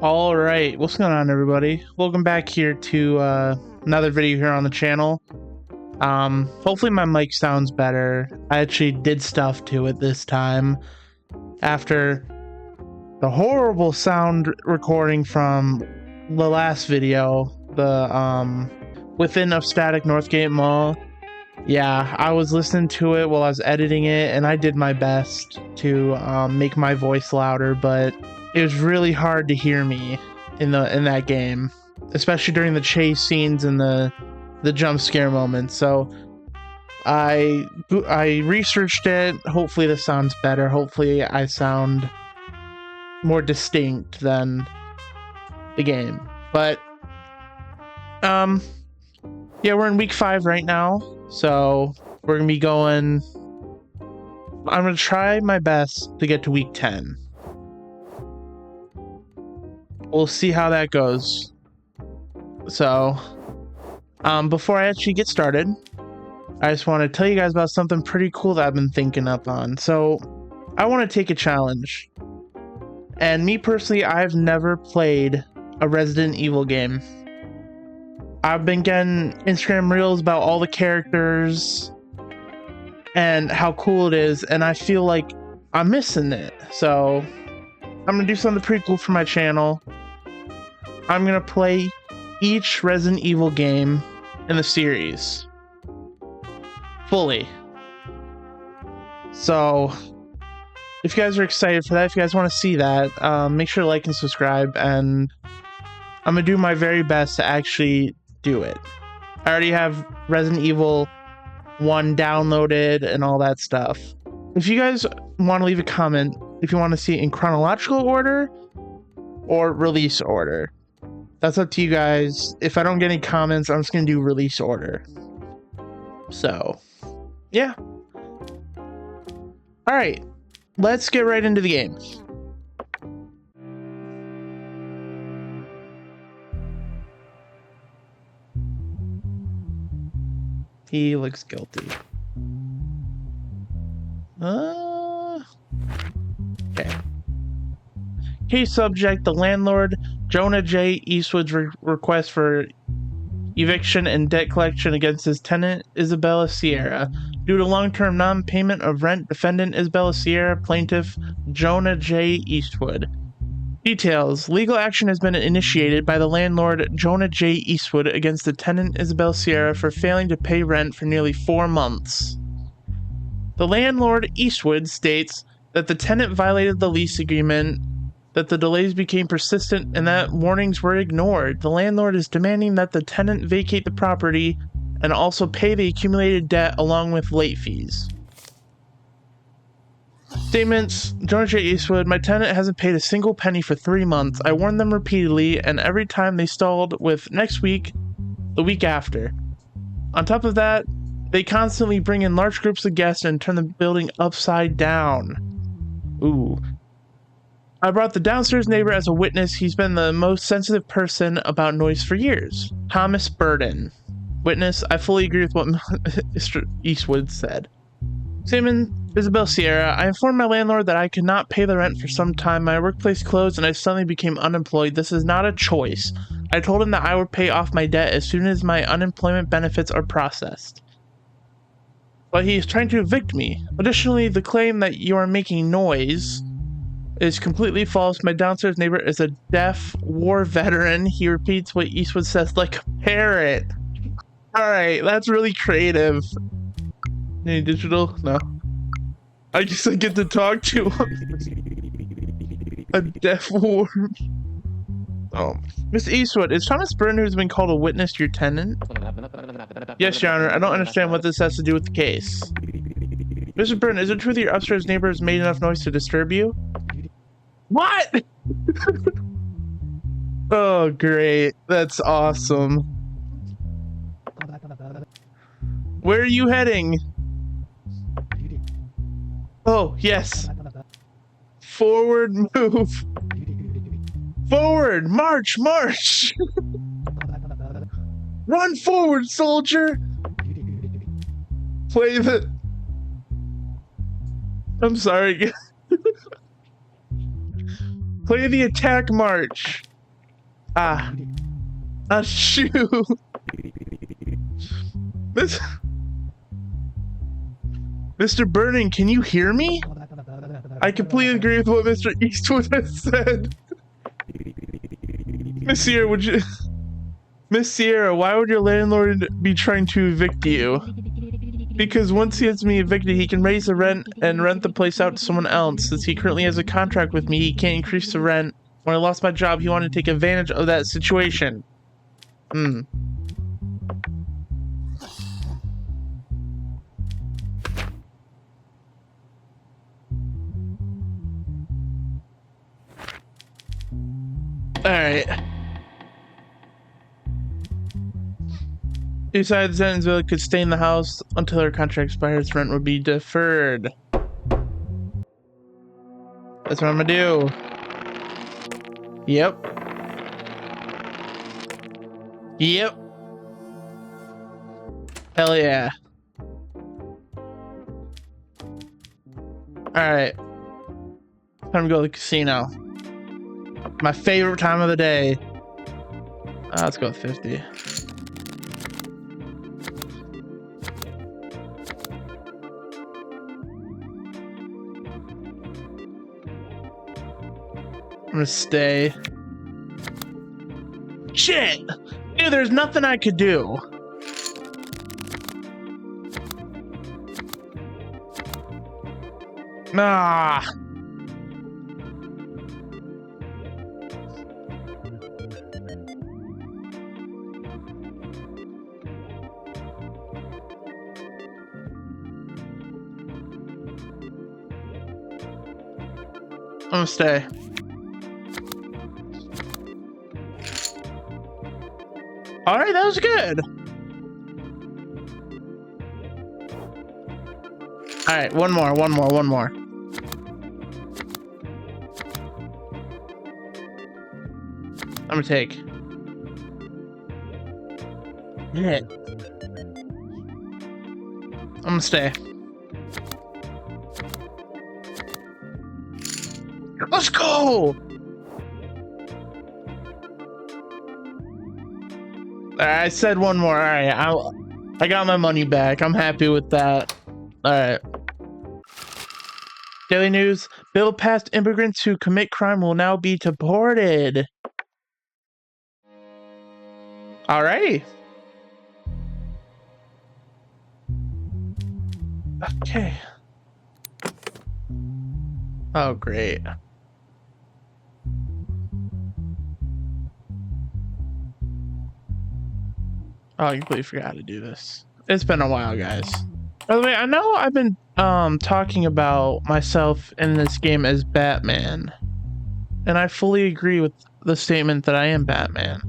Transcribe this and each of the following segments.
All right, what's going on, everybody? Welcome back here to another video here on the channel. Hopefully my mic sounds better. I actually did stuff to it this time after the horrible sound recording from the last video, the within of Static Northgate Mall. Yeah, I was listening to it while I was editing it, and I did my best to make my voice louder, but it was really hard to hear me in that game, especially during the chase scenes and the jump scare moments. So I researched it. Hopefully this sounds better. Hopefully I sound more distinct than the game. But yeah, we're in week 5 right now, so we're gonna be going. I'm gonna try my best to get to week 10. We'll see how that goes. So, before I actually get started, I just want to tell you guys about something pretty cool that I've been thinking up on. So, I want to take a challenge. And me personally, I've never played a Resident Evil game. I've been getting Instagram reels about all the characters and how cool it is, and I feel like I'm missing it. So, I'm gonna do something pretty cool for my channel. I'm gonna play each Resident Evil game in the series fully. So if you guys are excited for that, if you guys want to see that, make sure to like and subscribe, and I'm gonna do my very best to actually do it. I already have Resident Evil 1 downloaded and all that stuff. If you guys want to leave a comment if you want to see it in chronological order or release order, that's up to you guys. If I don't get any comments, I'm just gonna do release order. So yeah, all right, let's get right into the game. He looks guilty. Okay. Case subject: the landlord Jonah J. Eastwood's request for eviction and debt collection against his tenant Isabella Sierra. Due to long-term non-payment of rent, defendant Isabella Sierra, plaintiff Jonah J. Eastwood. Details: legal action has been initiated by the landlord Jonah J. Eastwood against the tenant Isabella Sierra for failing to pay rent for nearly 4 months. The landlord Eastwood states that the tenant violated the lease agreement, that the delays became persistent, and that warnings were ignored. The landlord is demanding that the tenant vacate the property and also pay the accumulated debt along with late fees. Statements: Jonah J. Eastwood, my tenant hasn't paid a single penny for 3 months. I warned them repeatedly, and every time they stalled with next week, the week after. On top of that, they constantly bring in large groups of guests and turn the building upside down. Ooh. I brought the downstairs neighbor as a witness. He's been the most sensitive person about noise for years. Thomas Burden. Witness: I fully agree with what Mr. Eastwood said. Statement: Isabel Sierra, I informed my landlord that I could not pay the rent for some time. My workplace closed and I suddenly became unemployed. This is not a choice. I told him that I would pay off my debt as soon as my unemployment benefits are processed. But he is trying to evict me. Additionally, the claim that you are making noise is completely false. My downstairs neighbor is a deaf war veteran. He repeats what Eastwood says like a parrot. Alright, that's really creative. Any digital? No. I guess I get to talk to him. A deaf war. Oh. Miss Eastwood, is Thomas Burton, who's been called a witness, your tenant? Yes, Your Honor. I don't understand what this has to do with the case. Mr. Burton, is it true that your upstairs neighbor has made enough noise to disturb you? What? Oh, great. That's awesome. Where are you heading? Oh, yes. Forward move. Forward! March! March! Run forward, soldier! Play the... I'm sorry. Play the attack march. Ah, a shoe. This, Mr. Burning, can you hear me? I completely agree with what Mr. Eastwood has said. Miss Sierra, Miss Sierra, why would your landlord be trying to evict you? Because once he has me evicted, he can raise the rent and rent the place out to someone else. Since he currently has a contract with me, he can't increase the rent. When I lost my job, he wanted to take advantage of that situation. Alright. Besides, Evansville could stay in the house until her contract expires. Rent would be deferred. That's what I'm gonna do. Yep. Yep. Hell yeah. Alright. Time to go to the casino. My favorite time of the day. Let's go with 50. I'm gonna stay. Shit! Dude, there's nothing I could do. Ah. I'm gonna stay. Alright, that was good. Alright, one more. I'm gonna take. Yeah. I'm gonna stay. Let's go! I said one more. Alright, I got my money back. I'm happy with that. Alright. Daily news. Bill passed immigrants who commit crime will now be deported. Alrighty. Okay. Oh, great. Oh, I completely forgot how to do this. It's been a while, guys. By the way, I know I've been talking about myself in this game as Batman. And I fully agree with the statement that I am Batman.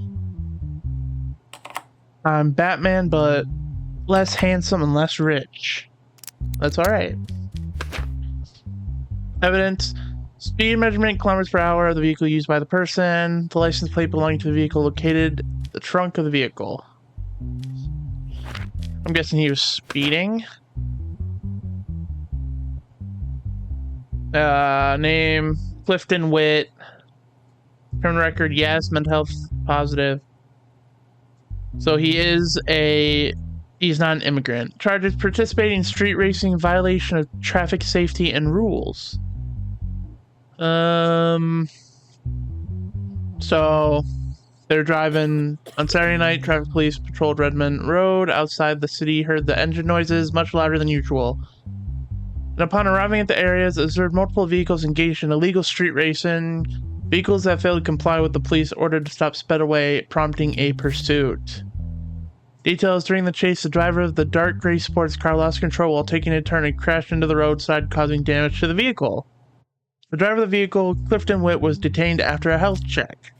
I'm Batman, but less handsome and less rich. That's alright. Evidence. Speed measurement, kilometers per hour of the vehicle used by the person. The license plate belonging to the vehicle located the trunk of the vehicle. I'm guessing he was speeding. Name, Clifton Witt. Criminal record, yes. Mental health, positive. So he's not an immigrant. Charges, participating in street racing, violation of traffic safety and rules. So they're driving on Saturday night. Traffic police patrolled Redmond Road outside the city, heard the engine noises much louder than usual. And upon arriving at the areas, observed multiple vehicles engaged in illegal street racing. Vehicles that failed to comply with the police order to stop sped away, prompting a pursuit. Details: during the chase, the driver of the dark gray sports car lost control while taking a turn and crashed into the roadside, causing damage to the vehicle. The driver of the vehicle, Clifton Witt, was detained after a health check.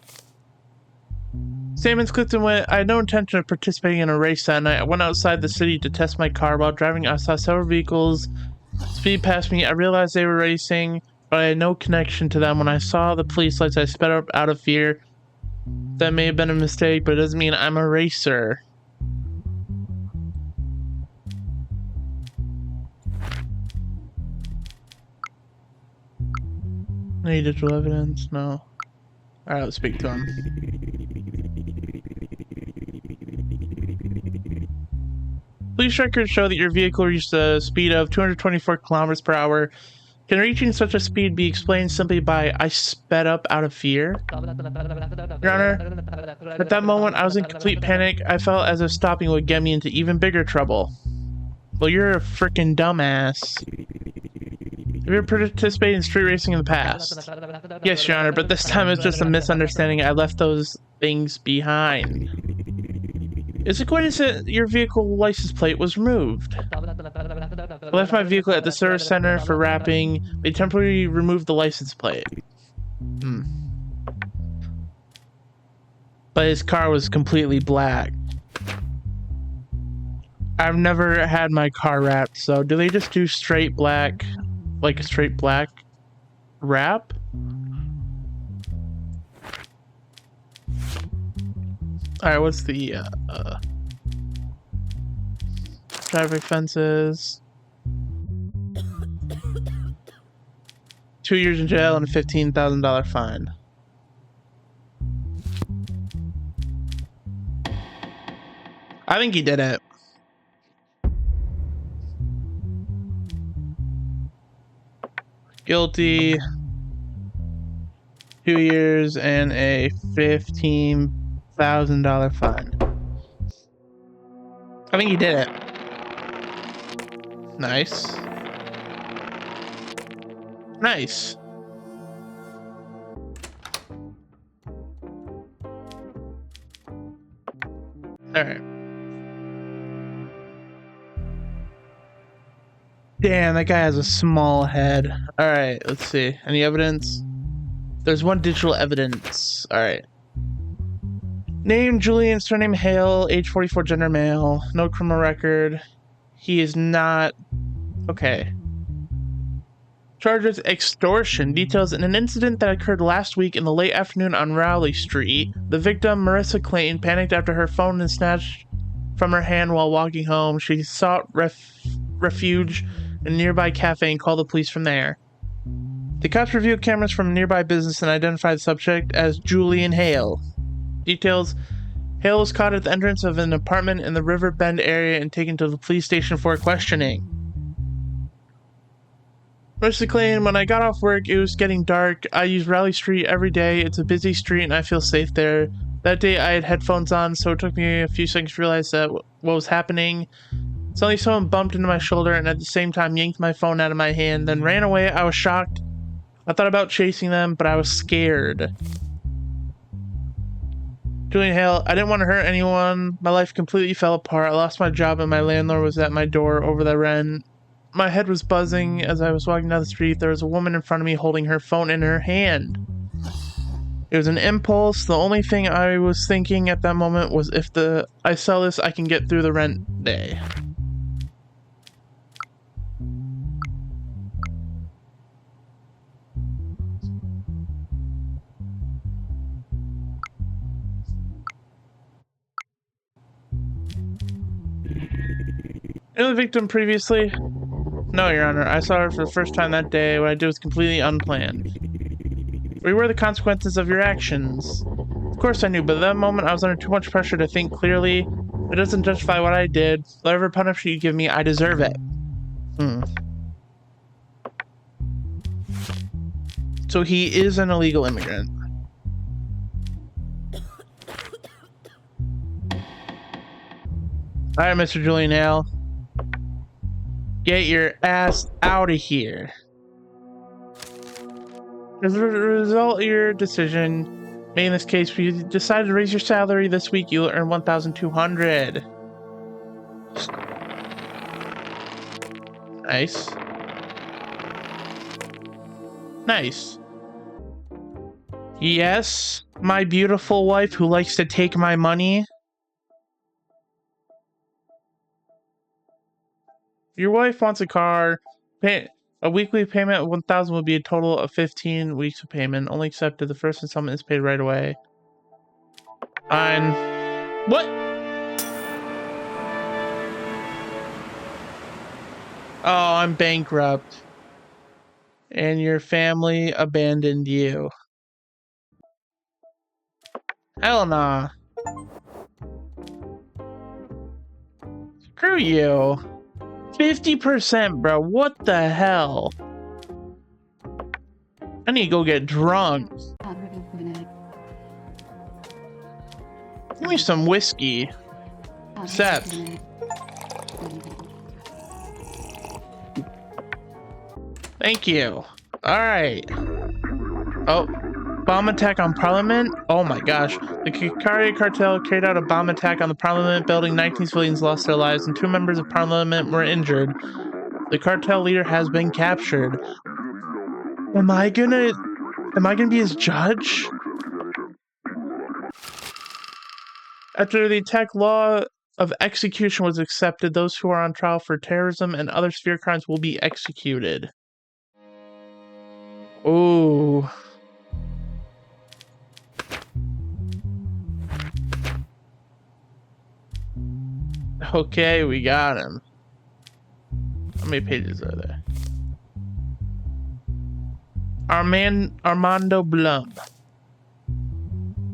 Statements: Clifton Witt, I had no intention of participating in a race that night. I went outside the city to test my car. While driving, I saw several vehicles speed past me. I realized they were racing, but I had no connection to them. When I saw the police lights, I sped up out of fear. That may have been a mistake, but it doesn't mean I'm a racer. Any digital evidence? No. Alright, let's speak to him. police records show that your vehicle reached a speed of 224 kilometers per hour. Can reaching such a speed be explained simply by I sped up out of fear? Your Honor, at that moment I was in complete panic. I felt as if stopping would get me into even bigger trouble. Well, you're a freaking dumbass. Have you ever participated in street racing in the past? Yes, Your Honor, but this time it's just a misunderstanding. I left those things behind. It's a coincidence that your vehicle license plate was removed. I left my vehicle at the service center for wrapping. They temporarily removed the license plate. But his car was completely black. I've never had my car wrapped, so do they just do straight black, like a straight black wrap? Alright, what's the traffic fences? 2 years in jail and a $15,000 fine. I think he did it. Guilty. 2 years and a $15,000 fine. I think he did it. Nice. Nice. Alright. Damn, that guy has a small head. Alright, let's see. Any evidence? There's one digital evidence. Alright. Name Julian, surname Hale, age 44, gender male, no criminal record. He is not... Okay. Charges extortion. Details in an incident that occurred last week in the late afternoon on Rowley Street. The victim, Marissa Clayton, panicked after her phone was snatched from her hand while walking home. She sought refuge in a nearby cafe and called the police from there. The cops reviewed cameras from a nearby business and identified the subject as Julian Hale. Details: Hale was caught at the entrance of an apartment in the River Bend area and taken to the police station for questioning. Mr. Clayton, when I got off work, it was getting dark. I use Raleigh Street every day. It's a busy street and I feel safe there. That day I had headphones on, so it took me a few seconds to realize that what was happening. Suddenly someone bumped into my shoulder and at the same time yanked my phone out of my hand, then ran away. I was shocked. I thought about chasing them, but I was scared. Julian Hale, I didn't want to hurt anyone. My life completely fell apart. I lost my job and my landlord was at my door over the rent. My head was buzzing as I was walking down the street. There was a woman in front of me holding her phone in her hand. It was an impulse. The only thing I was thinking at that moment was if I sell this, I can get through the rent day. Knew the victim previously? No, Your Honor. I saw her for the first time that day. What I did was completely unplanned. What were the consequences of your actions? Of course I knew, but at that moment I was under too much pressure to think clearly. It doesn't justify what I did. Whatever punishment you give me, I deserve it. So he is an illegal immigrant. Alright, Mr. Julian Hale. Get your ass out of here. As a result of your decision made in this case, if you decide to raise your salary this week, you'll earn $1,200. Nice. Nice. Yes, my beautiful wife who likes to take my money. Your wife wants a car. A weekly payment of $1,000 would be a total of 15 weeks of payment. Only accepted the first installment is paid right away. Fine. What? Oh, I'm bankrupt. And your family abandoned you. Hell nah. Screw you. 50%, bro. What the hell? I need to go get drunk. Give me some whiskey. Seth. Thank you. Alright. Oh. Bomb attack on Parliament? Oh my gosh. The Kikaria cartel carried out a bomb attack on the Parliament building. 19 civilians lost their lives and 2 members of Parliament were injured. The cartel leader has been captured. Am I gonna be his judge? After the attack, law of execution was accepted. Those who are on trial for terrorism and other severe crimes will be executed. Ooh. Okay, we got him. How many pages are there? Armando Blum.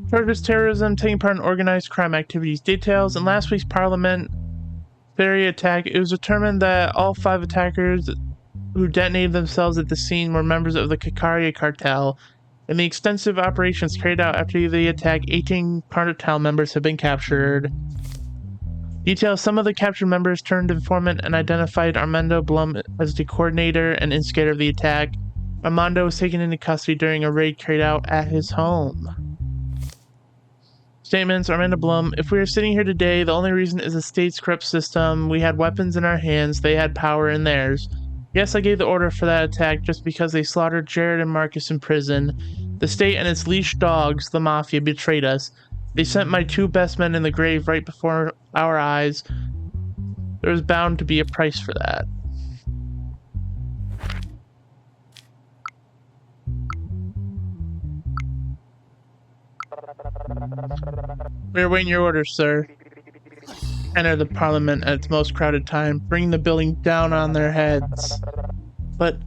Charges terrorism, taking part in organized crime activities. Details: in last week's Parliament ferry attack, it was determined that all 5 attackers who detonated themselves at the scene were members of the Kikaria cartel. In the extensive operations carried out after the attack, 18 cartel members have been captured. Details: some of the captured members turned informant and identified Armando Blum as the coordinator and instigator of the attack. Armando was taken into custody during a raid carried out at his home. Statements: Armando Blum, if we are sitting here today, the only reason is the state's corrupt system. We had weapons in our hands, they had power in theirs. Yes, I gave the order for that attack just because they slaughtered Jared and Marcus in prison. The state and its leash dogs, the mafia, betrayed us. They sent my 2 best men in the grave right before our eyes. There was bound to be a price for that. We are waiting your orders, sir. Enter the Parliament at its most crowded time, bringing the building down on their heads. But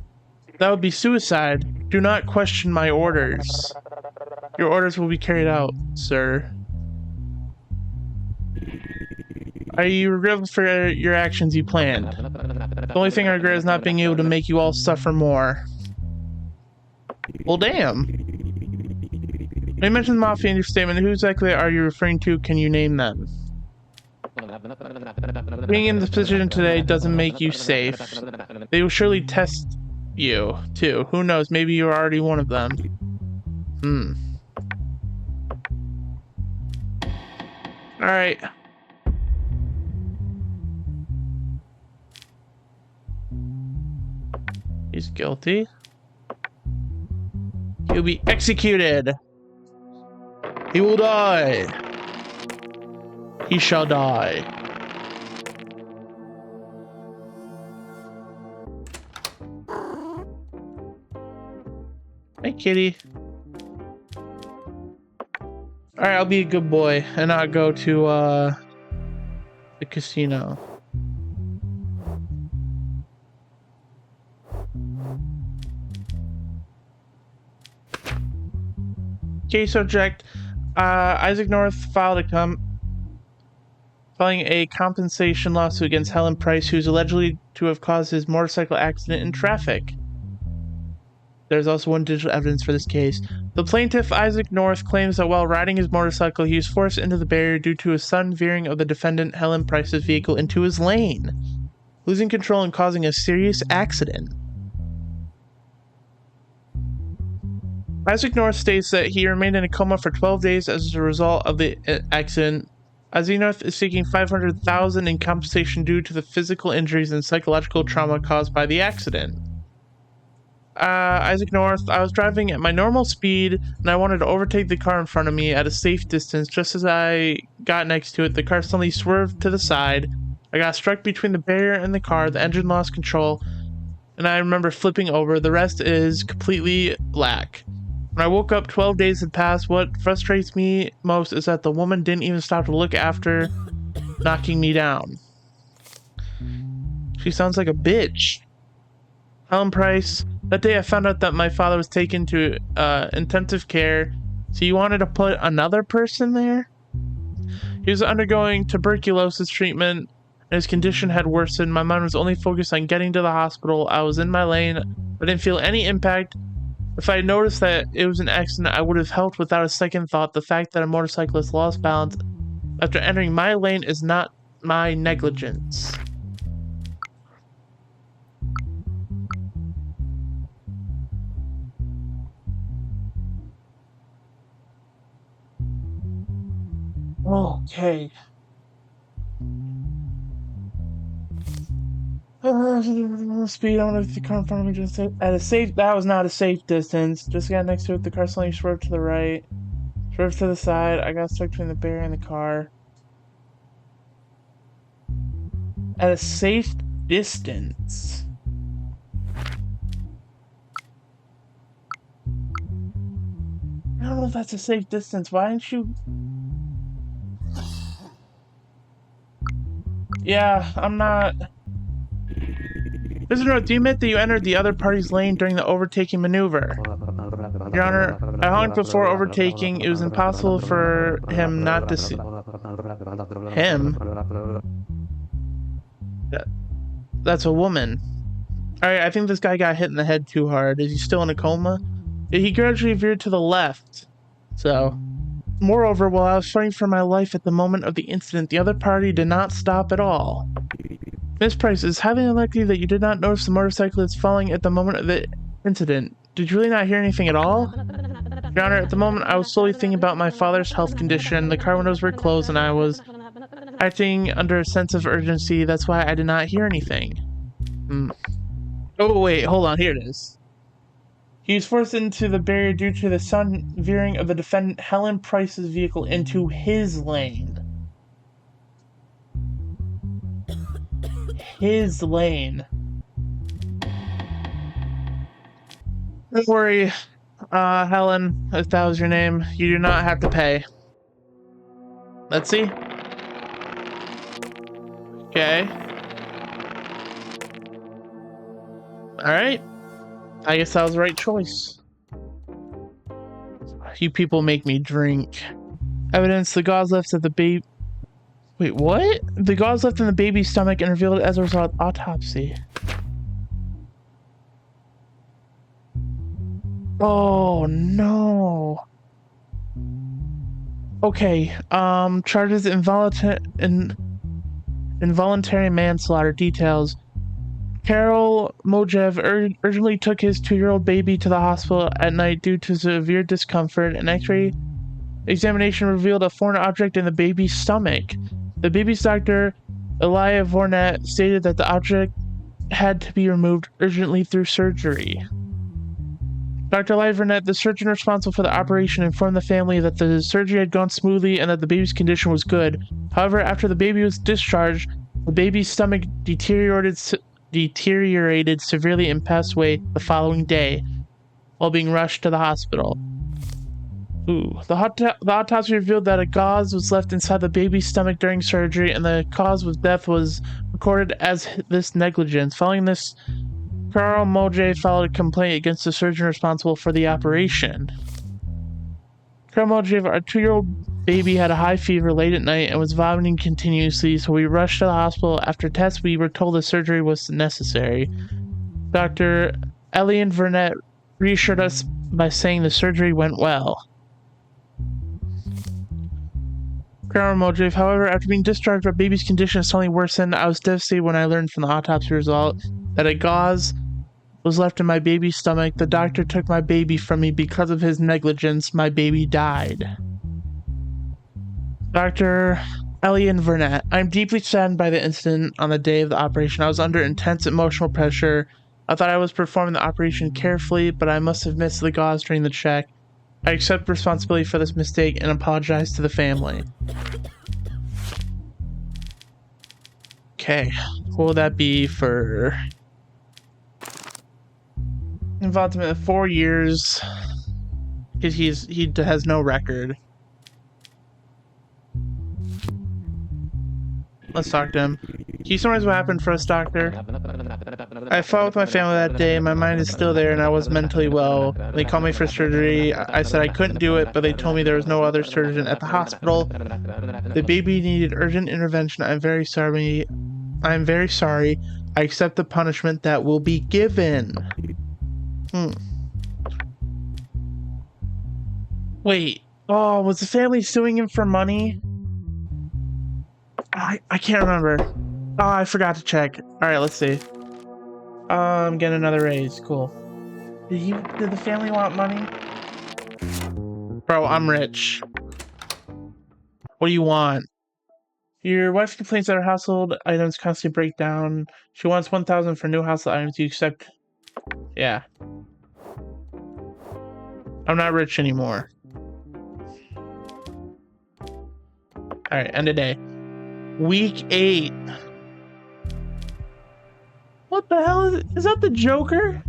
that would be suicide. Do not question my orders. Your orders will be carried out, sir. Are you regretful for your actions you planned? The only thing I regret is not being able to make you all suffer more. Well, damn. You mentioned the Mafia in your statement. Who exactly are you referring to? Can you name them? Being in this position today doesn't make you safe. They will surely test you, too. Who knows? Maybe you're already one of them. Alright. He's guilty. He'll be executed. He will die. He shall die. Hey, kitty. Alright, I'll be a good boy and not go to, the casino. Case subject, Isaac North filing a compensation lawsuit against Helen Price, who is allegedly to have caused his motorcycle accident in traffic. There's also one digital evidence for this case. The plaintiff, Isaac North, claims that while riding his motorcycle, he was forced into the barrier due to a sudden veering of the defendant, Helen Price's vehicle, into his lane, losing control and causing a serious accident. Isaac North states that he remained in a coma for 12 days as a result of the accident. Isaac North is seeking $500,000 in compensation due to the physical injuries and psychological trauma caused by the accident. Isaac North, I was driving at my normal speed and I wanted to overtake the car in front of me at a safe distance. Just as I got next to it, the car suddenly swerved to the side. I got struck between the barrier and the car, the engine lost control, and I remember flipping over. The rest is completely black. When I woke up, 12 days had passed. What frustrates me most is that the woman didn't even stop to look after knocking me down. She sounds like a bitch. Helen Price, that day I found out that my father was taken to intensive care. So you wanted to put another person there? He was undergoing tuberculosis treatment and his condition had worsened. My mind was only focused on getting to the hospital. I was in my lane. I didn't feel any impact. If I had noticed that it was an accident, I would have helped without a second thought. The fact that a motorcyclist lost balance after entering my lane is not my negligence. Okay. Speed on if the car in front of me just at a safe. That was not a safe distance. Just got next to it. The car suddenly swerved to the right, swerved to the side. I got stuck between the barrier and the car. At a safe distance. I don't know if that's a safe distance. Why didn't you? Yeah, I'm not. Visitor, do you admit that you entered the other party's lane during the overtaking maneuver? Your Honor, I honked before overtaking. It was impossible for him not to see. Him? That's a woman. Alright, I think this guy got hit in the head too hard. Is he still in a coma? He gradually veered to the left. So, moreover, while I was fighting for my life at the moment of the incident, the other party did not stop at all. Miss Price, it's highly unlikely that you did not notice the motorcyclist falling at the moment of the incident. Did you really not hear anything at all? Your Honor, at the moment I was solely thinking about my father's health condition. The car windows were closed and I was acting under a sense of urgency. That's why I did not hear anything. Oh wait, hold on, here it is. He was forced into the barrier due to the sudden veering of the defendant Helen Price's vehicle into his lane. His lane. Don't worry, Helen, if that was your name, you do not have to pay. Let's see. Okay. Alright. I guess that was the right choice. You people make me drink. Evidence, the gauze left at the baby... Wait, what? The gauze left in the baby's stomach and revealed as a result of autopsy. Oh, no. Okay, charges involuntary manslaughter. Details. Carol Mojev urgently took his 2-year-old baby to the hospital at night due to severe discomfort. An X-ray examination revealed a foreign object in the baby's stomach. The baby's doctor, Elia Vornet, stated that the object had to be removed urgently through surgery. Dr. Elia Vornet, the surgeon responsible for the operation, informed the family that the surgery had gone smoothly and that the baby's condition was good. However, after the baby was discharged, the baby's stomach deteriorated severely and passed away the following day while being rushed to the hospital. The autopsy revealed that a gauze was left inside the baby's stomach during surgery, and the cause of death was recorded as this negligence. Following this, Carl Moje filed a complaint against the surgeon responsible for the operation. Carl Moje, our 2-year-old baby, had a high fever late at night and was vomiting continuously, so we rushed to the hospital. After tests, we were told the surgery was necessary. Dr. Elian Vernet reassured us by saying the surgery went well. Carol Mojev, however, after being discharged, our baby's condition suddenly worsened. I was devastated when I learned from the autopsy result that a gauze was left in my baby's stomach. The doctor took my baby from me because of his negligence. My baby died. Dr. Elian Vernet, I'm deeply saddened by the incident on the day of the operation. I was under intense emotional pressure. I thought I was performing the operation carefully, but I must have missed the gauze during the check. I accept responsibility for this mistake and apologize to the family. Okay, what will that be for involvement of 4 years? Because he has no record. Let's talk to him. Can you summarize what happened for us, doctor? I fought with my family that day. My mind is still there and I was mentally well. They called me for surgery. I said I couldn't do it, but they told me there was no other surgeon at the hospital. The baby needed urgent intervention. I'm very sorry. I'm very sorry. I accept the punishment that will be given. Wait. Oh, was the family suing him for money? I can't remember. Oh, I forgot to check. Alright, let's see. I'm getting another raise. Cool. Did the family want money? Bro, I'm rich. What do you want? Your wife complains that her household items constantly break down. She wants 1,000 for new household items. You accept? Yeah. I'm not rich anymore. Alright, end of day. Week 8. What the hell is that the Joker?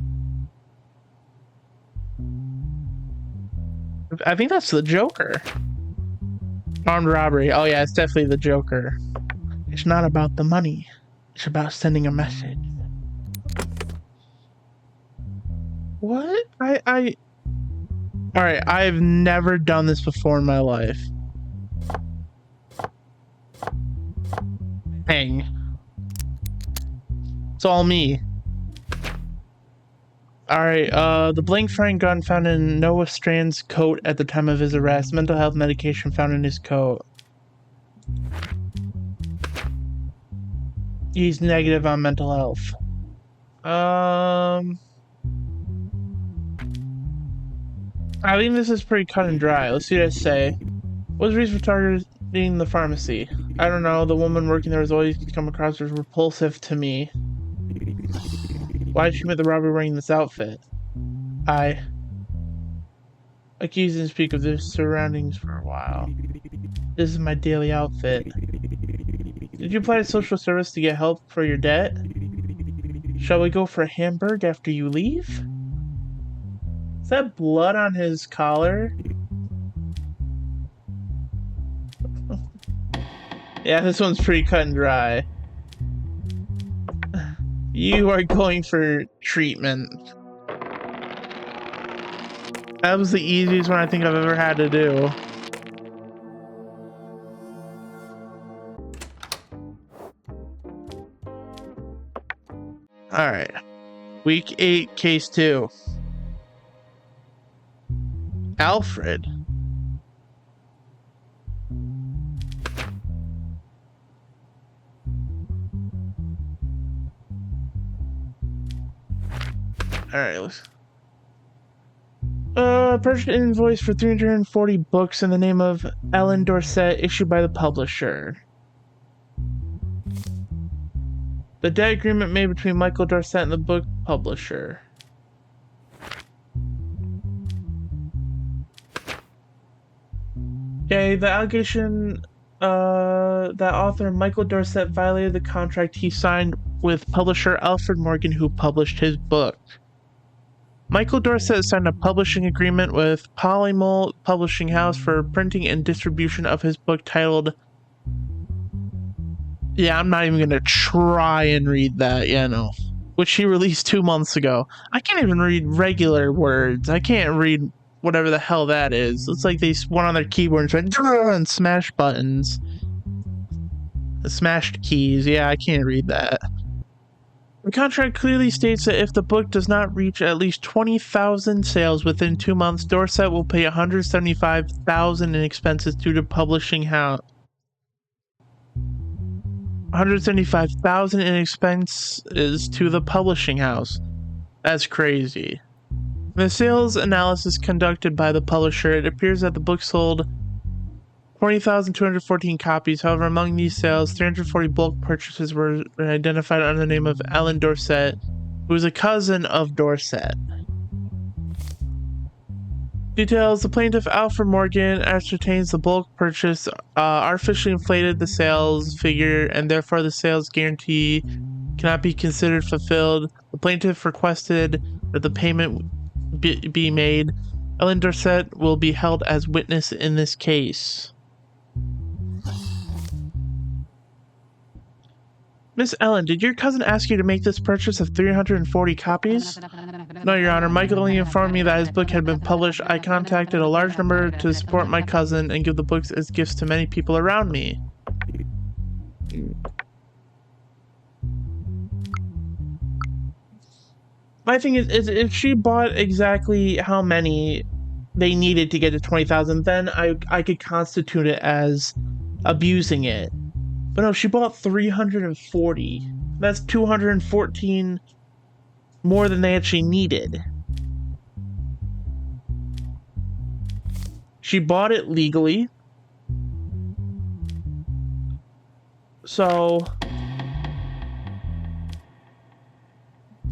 I think that's the Joker. Armed robbery. Oh yeah, it's definitely the Joker. It's not about the money. It's about sending a message. What? Alright, I've never done this before in my life. Hang. It's all me. Alright, the blank firing gun found in Noah Strand's coat at the time of his arrest. Mental health medication found in his coat. He's negative on mental health. I think this is pretty cut and dry. Let's see what I say. What's the reason for targeting the pharmacy? I don't know. The woman working there has always come across as repulsive to me. Why did she commit the robbery wearing this outfit? Accused didn't speak of their surroundings for a while. This is my daily outfit. Did you apply to social service to get help for your debt? Shall we go for a hamburger after you leave? Is that blood on his collar? Yeah, this one's pretty cut and dry. You are going for treatment. That was the easiest one I think I've ever had to do. Alright. Week 8, case 2. Alfred. Alright, let's... purchased an invoice for 340 books in the name of Ellen Dorset, issued by the publisher. The debt agreement made between Michael Dorset and the book publisher. Okay, the allegation that author Michael Dorset violated the contract he signed with publisher Alfred Morgan, who published his book. Michael Dorset signed a publishing agreement with Polymol Publishing House for printing and distribution of his book titled... Yeah, I'm not even gonna try and read that, which he released 2 months ago. I can't even read regular words. I can't read whatever the hell that is. It's like they went on their keyboard and tried and smash buttons. The smashed keys. Yeah, I can't read that. The contract clearly states that if the book does not reach at least 20,000 sales within 2 months, Dorset will pay $175,000 in expenses to the publishing house. $175,000 in expenses to the publishing house. That's crazy. In the sales analysis conducted by the publisher, it appears that the book sold 20,214 copies. However, among these sales, 340 bulk purchases were identified under the name of Ellen Dorset, who is a cousin of Dorset. Details: the plaintiff, Alfred Morgan, ascertains the bulk purchase artificially inflated the sales figure, and therefore the sales guarantee cannot be considered fulfilled. The plaintiff requested that the payment be made. Ellen Dorset will be held as witness in this case. Miss Ellen, did your cousin ask you to make this purchase of 340 copies? No, Your Honor. Michael only informed me that his book had been published. I contacted a large number to support my cousin and give the books as gifts to many people around me. My thing is if she bought exactly how many they needed to get to 20,000, then I could constitute it as abusing it. But no, she bought 340. That's 214 more than they actually needed. She bought it legally. So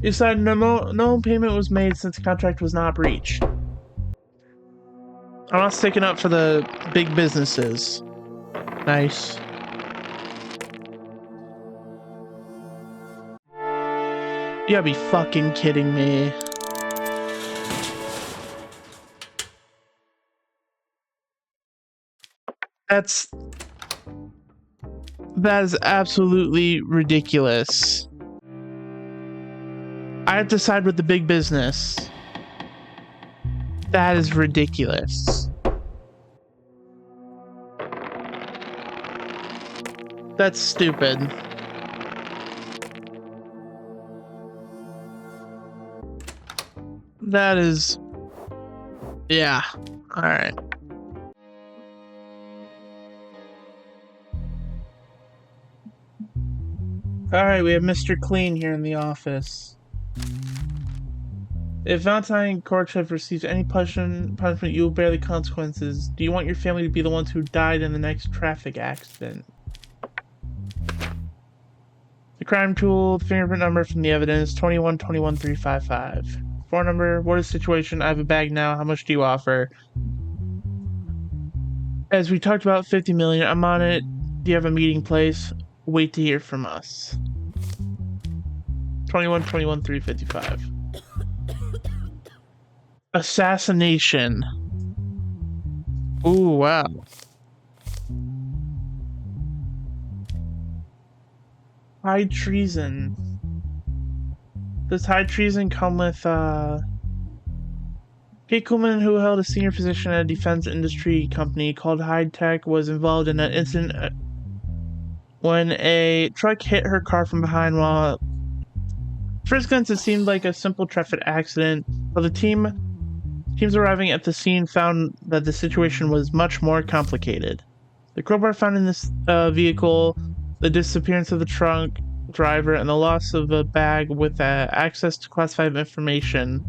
decided no payment was made since the contract was not breached. I'm not sticking up for the big businesses. Nice. You gotta be fucking kidding me. That is absolutely ridiculous. I have to side with the big business. That is ridiculous. That's stupid. That is... Yeah. Alright. Alright, we have Mr. Clean here in the office. If Valentine Korchev receives any punishment, you will bear the consequences. Do you want your family to be the ones who died in the next traffic accident? The crime tool, the fingerprint number from the evidence, 2121355. Phone number, what is the situation? I have a bag now. How much do you offer? As we talked about, 50 million. I'm on it. Do you have a meeting place? Wait to hear from us. 2121355. Assassination. Ooh, wow. High treason. Does high treason come with, Kate Kuhlman, who held a senior position at a defense industry company called Hyde Tech, was involved in an incident when a truck hit her car from behind while... First glance, it seemed like a simple traffic accident, but the teams arriving at the scene found that the situation was much more complicated. The crowbar found in this vehicle, the disappearance of the trunk driver, and the loss of a bag with access to classified information.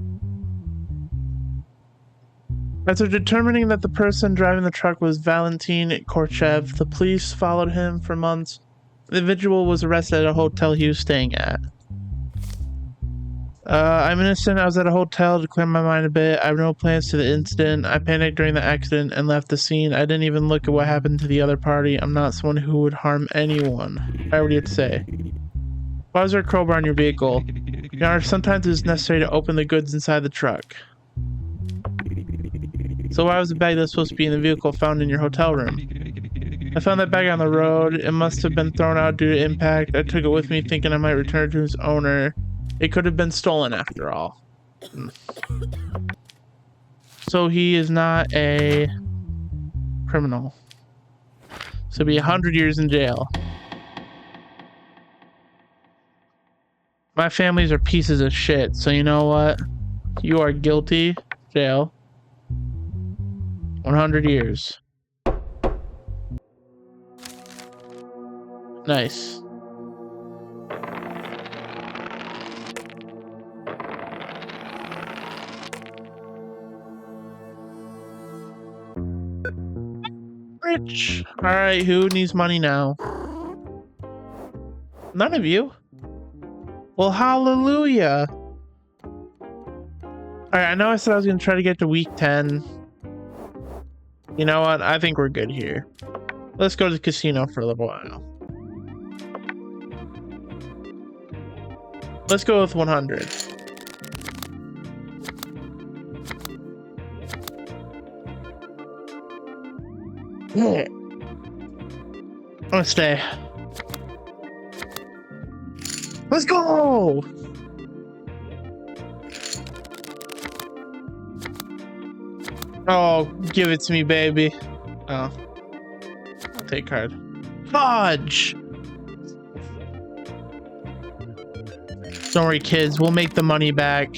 After determining that the person driving the truck was Valentin Korchev, the police followed him for months. The individual was arrested at a hotel he was staying at. I'm innocent. I was at a hotel to clear my mind a bit. I have no plans to the incident. I panicked during the accident and left the scene. I didn't even look at what happened to the other party. I'm not someone who would harm anyone. What do you have to say? Why was there a crowbar in your vehicle? Your Honor, sometimes it's necessary to open the goods inside the truck. So why was the bag that's supposed to be in the vehicle found in your hotel room? I found that bag on the road. It must have been thrown out due to impact. I took it with me thinking I might return it to its owner. It could have been stolen after all. So he is not a criminal. So he'll be 100 years in jail. My families are pieces of shit, so you know what? You are guilty. Jail. 100 years. Nice. Rich. Alright, who needs money now? None of you? Well, hallelujah. Alright, I know I said I was going to try to get to week 10. You know what? I think we're good here. Let's go to the casino for a little while. Let's go with 100. I'm gonna stay. Let's go! Oh, give it to me, baby. Oh. I'll take card. Fudge! Don't worry, kids. We'll make the money back.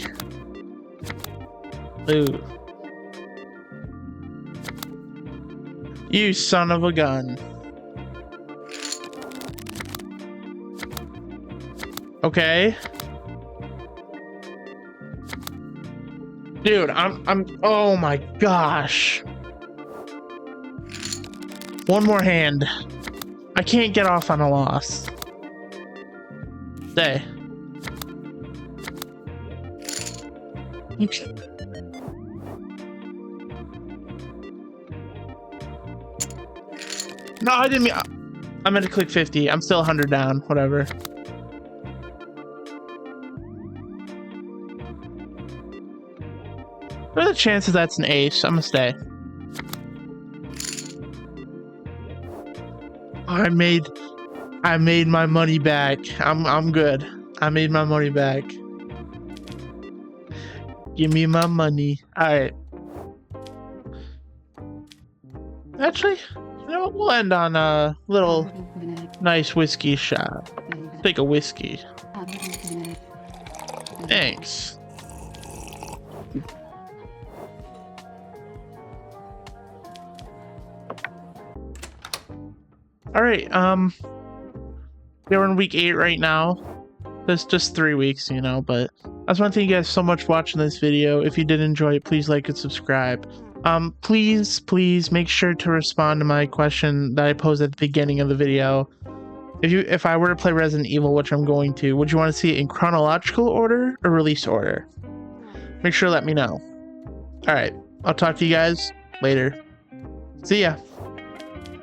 Ooh. You son of a gun. Okay. Dude, oh my gosh. One more hand. I can't get off on a loss. Stay. No, I didn't mean... I meant to click 50. I'm still 100 down. Whatever. What are the chances that's an ace? I'm gonna stay. I made my money back. I'm good. I made my money back. Give me my money. Alright. Actually, you know what? We'll end on a little nice whiskey shot. Take a whiskey. Thanks. Alright, we're in week 8 right now. That's just 3 weeks, you know, but I just want to thank you guys so much for watching this video. If you did enjoy it, please like and subscribe. Please make sure to respond to my question that I posed at the beginning of the video. If I were to play Resident Evil, which I'm going to, would you want to see it in chronological order or release order? Make sure to let me know. Alright, I'll talk to you guys later. See ya.